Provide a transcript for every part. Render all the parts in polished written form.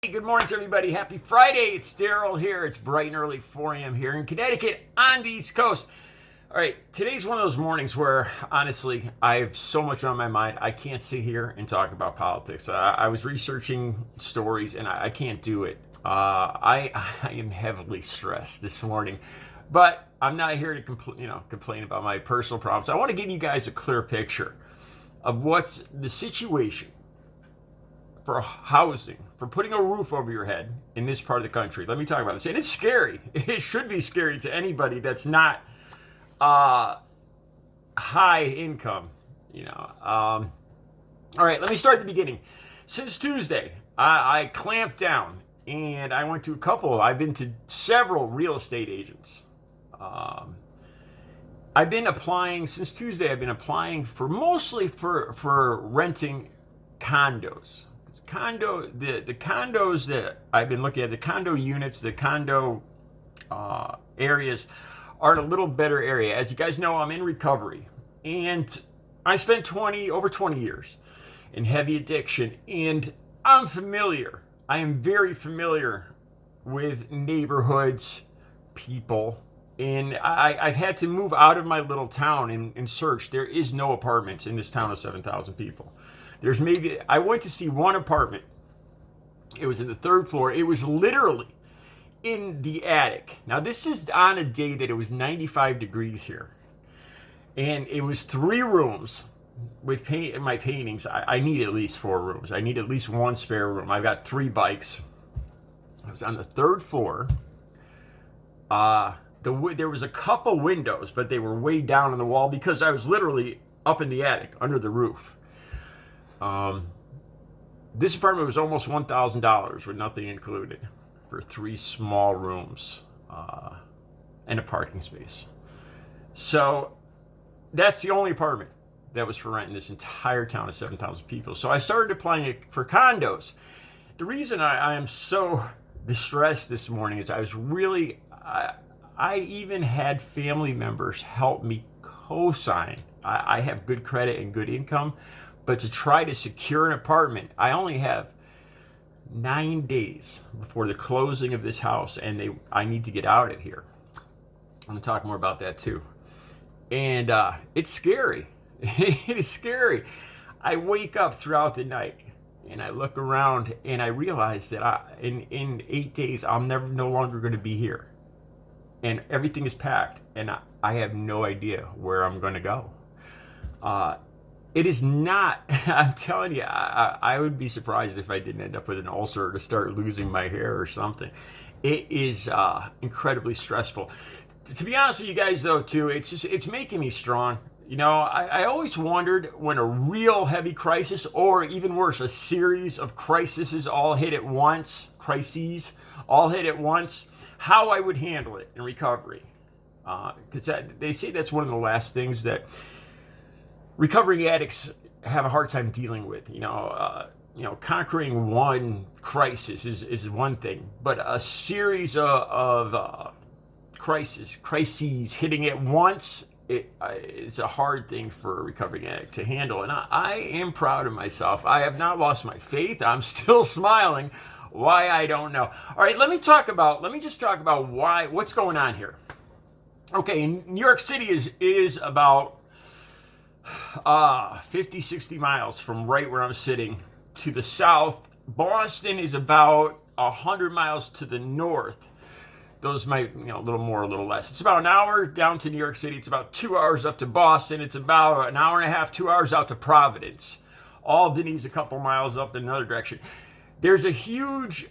Hey, good morning to everybody. Happy Friday. It's Daryl here. It's bright and early 4 a.m. here in Connecticut on the East Coast. All right, today's one of those mornings where, honestly, I have so much on my mind. I can't sit here and talk about politics. I was researching stories, and I can't do it. I am heavily stressed this morning, but I'm not here to complain about my personal problems. I want to give you guys a clear picture of what's the situation for housing, for putting a roof over your head in this part of the country. Let me talk about this. And it's scary. It should be scary to anybody that's not high income. All right, let me start at the beginning. Since Tuesday, I clamped down and I went to I've been to several real estate agents. I've been applying since Tuesday. I've been applying mostly for renting condos. The condos that I've been looking at, the condo units, the condo areas are in a little better area. As you guys know, I'm in recovery, and I spent over 20 years in heavy addiction, and I'm familiar. I am very familiar with neighborhoods, people, and I've had to move out of my little town and search. There is no apartments in this town of 7,000 people. I went to see one apartment. It was in the third floor. It was literally in the attic. Now, this is on a day that it was 95 degrees here. And it was 3 rooms with my paintings. I need at least 4 rooms. I need at least 1 spare room. I've got 3 bikes. I was on the 3rd floor. There was a couple windows, but they were way down on the wall because I was literally up in the attic under the roof. This apartment was almost $1,000 with nothing included for 3 small rooms and a parking space. So that's the only apartment that was for rent in this entire town of 7,000 people. So I started applying for condos. The reason I am so distressed this morning is I even had family members help me co-sign. I have good credit and good income. But to try to secure an apartment, I only have 9 days before the closing of this house, and I need to get out of here. I'm going to talk more about that too. And it's scary. It is scary. I wake up throughout the night, and I look around, and I realize that in 8 days, I'm no longer going to be here. And everything is packed, and I have no idea where I'm going to go. It is not, I'm telling you, I would be surprised if I didn't end up with an ulcer to start losing my hair or something. It is incredibly stressful. To be honest with you guys, though, too, it's making me strong. I always wondered when a real heavy crisis, or even worse, a series of crises all hit at once, how I would handle it in recovery. Because they say that's one of the last things that recovering addicts have a hard time dealing with. Conquering one crisis is one thing, but a series of crises hitting at once is a hard thing for a recovering addict to handle. And I am proud of myself. I have not lost my faith. I'm still smiling. Why, I don't know. All right, let me just talk about what's going on here. Okay, New York City is about 50, 60 miles from right where I'm sitting to the south. Boston is about 100 miles to the north. Those might, a little more, a little less. It's about an hour down to New York City. It's about 2 hours up to Boston. It's about an hour and a half, 2 hours out to Providence. Albany's a couple miles up in another direction. There's a huge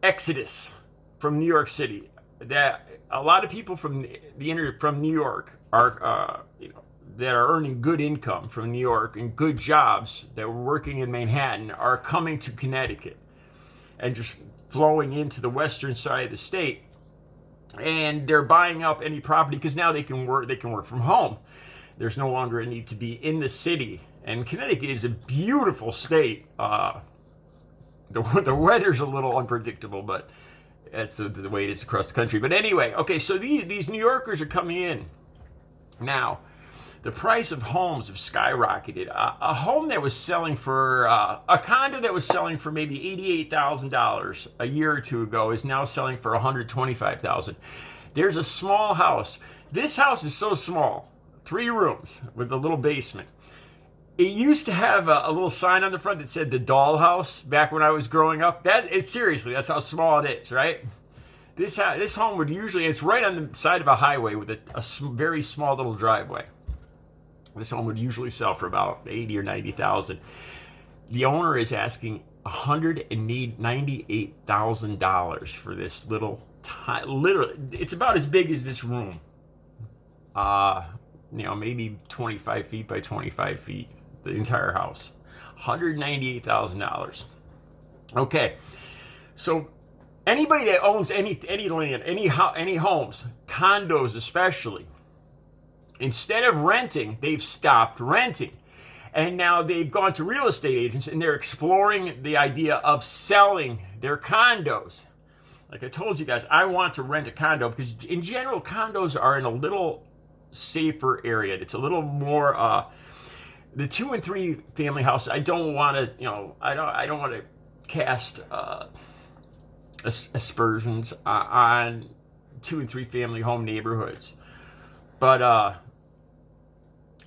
exodus from New York City. That a lot of people from New York are, that are earning good income from New York and good jobs that were working in Manhattan are coming to Connecticut and just flowing into the western side of the state. And they're buying up any property because now they can work from home. There's no longer a need to be in the city. And Connecticut is a beautiful state. The weather's a little unpredictable, but that's the way it is across the country. But anyway, okay, so these New Yorkers are coming in. Now, the price of homes have skyrocketed. A home that was selling for, a condo that was selling for maybe $88,000 a year or two ago is now selling for $125,000. There's a small house. This house is so small, 3 rooms with a little basement. It used to have a little sign on the front that said the dollhouse back when I was growing up. Seriously, that's how small it is, right? This home would usually, it's right on the side of a highway with a very small little driveway. This home would usually sell for about $80,000 or $90,000. The owner is asking $198,000 for this literally, it's about as big as this room. Maybe 25 feet by 25 feet, the entire house. $198,000. Okay, so anybody that owns any land, any homes, condos especially, instead of renting, they've stopped renting. And now they've gone to real estate agents and they're exploring the idea of selling their condos. Like I told you guys, I want to rent a condo because in general, condos are in a little safer area. It's a little more, the 2 and 3 family house, I don't want to, I don't want to cast aspersions on 2 and 3 family home neighborhoods. But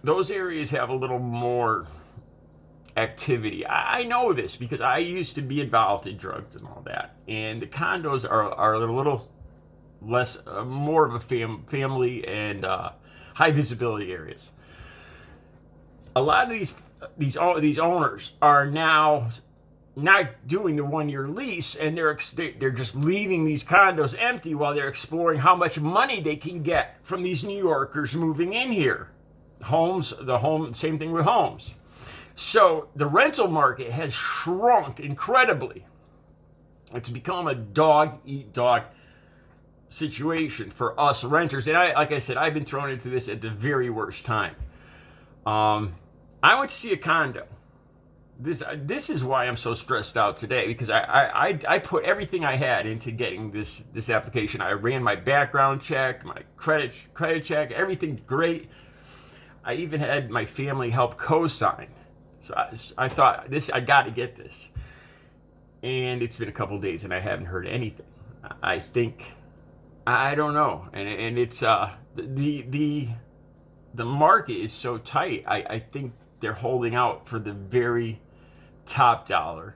those areas have a little more activity. I know this because I used to be involved in drugs and all that. And the condos are a little less, more of a family and high visibility areas. A lot of these owners are now not doing the 1-year lease, and they're just leaving these condos empty while they're exploring how much money they can get from these New Yorkers moving in here. Same thing with homes. So the rental market has shrunk incredibly. It's become a dog-eat-dog situation for us renters. And like I said, I've been thrown into this at the very worst time. I went to see a condo. This is why I'm so stressed out today, because I put everything I had into getting this application. I ran my background check, my credit check, everything great. I even had my family help co-sign. So I thought, I got to get this. And it's been a couple days and I haven't heard anything. I don't know. And it's the market is so tight. I think they're holding out for the very top dollar,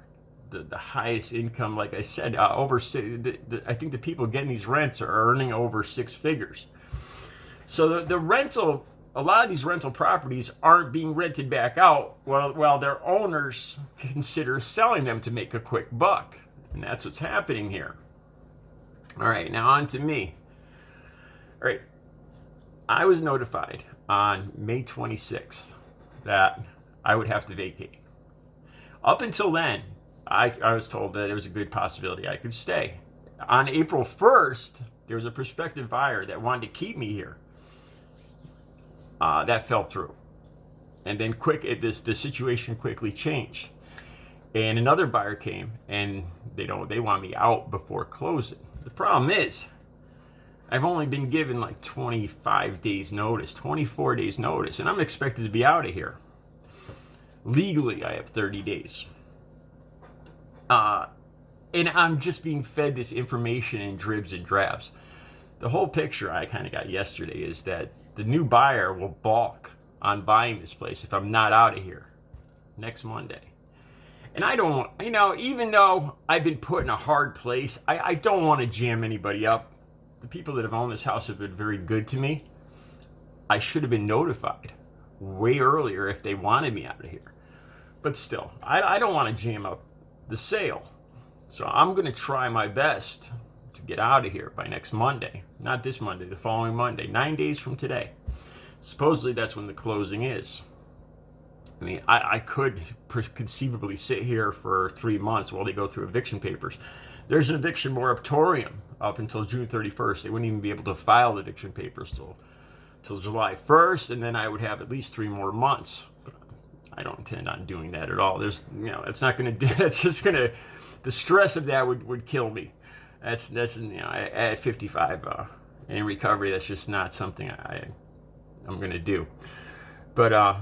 the highest income. Like I said, I think the people getting these rents are earning over 6 figures. So the rental, a lot of these rental properties aren't being rented back out while their owners consider selling them to make a quick buck. And that's what's happening here. All right, now on to me. All right, I was notified on May 26th that I would have to vacate. Up until then, I was told that there was a good possibility I could stay. On April 1st, there was a prospective buyer that wanted to keep me here. That fell through. And then the situation quickly changed. And another buyer came, and they want me out before closing. The problem is, I've only been given like 25 days notice, 24 days notice, and I'm expected to be out of here. Legally, I have 30 days. And I'm just being fed this information in dribs and drabs. The whole picture I kind of got yesterday is that the new buyer will balk on buying this place if I'm not out of here next Monday. And I don't, even though I've been put in a hard place, I don't want to jam anybody up. The people that have owned this house have been very good to me. I should have been notified way earlier if they wanted me out of here. But still, I don't want to jam up the sale. So I'm going to try my best to get out of here by next Monday. Not this Monday, the following Monday, 9 days from today. Supposedly that's when the closing is. I mean, I could conceivably sit here for 3 months while they go through eviction papers. There's an eviction moratorium up until June 31st. They wouldn't even be able to file eviction papers till July 1st, and then I would have at least 3 more months. But I don't intend on doing that at all. It's not going to do, it's just going to, the stress of that would kill me. That's at 55 in recovery, that's just not something I'm going to do. But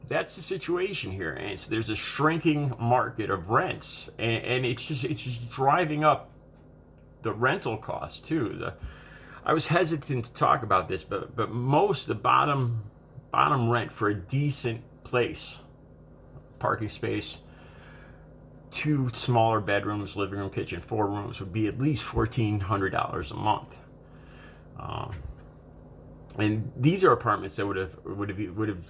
that's the situation here, and so there's a shrinking market of rents, and it's just driving up the rental costs too. I was hesitant to talk about this, but most the bottom rent for a decent place, parking space, 2 smaller bedrooms, living room, kitchen, 4 rooms, would be at least $1,400 a month. And these are apartments that would have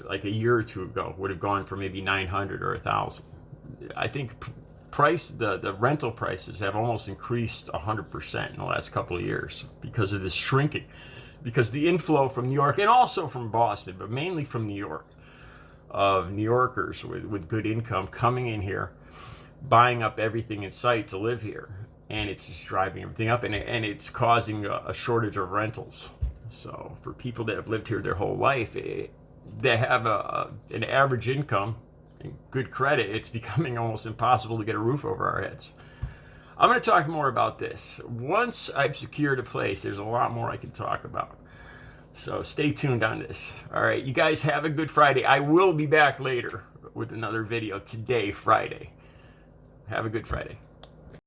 like a year or two ago would have gone for maybe 900 or 1,000. I think the rental prices have almost increased 100% in the last couple of years because of this shrinking, because the inflow from New York and also from Boston, but mainly from New York, of New Yorkers with good income coming in here, buying up everything in sight to live here, and it's just driving everything up, and it's causing a shortage of rentals. So for people that have lived here their whole life, they have an average income and good credit. It's becoming almost impossible to get a roof over our heads. I'm going to talk more about this. Once I've secured a place, there's a lot more I can talk about. So stay tuned on this. All right, you guys have a good Friday. I will be back later with another video today, Friday. Have a good Friday.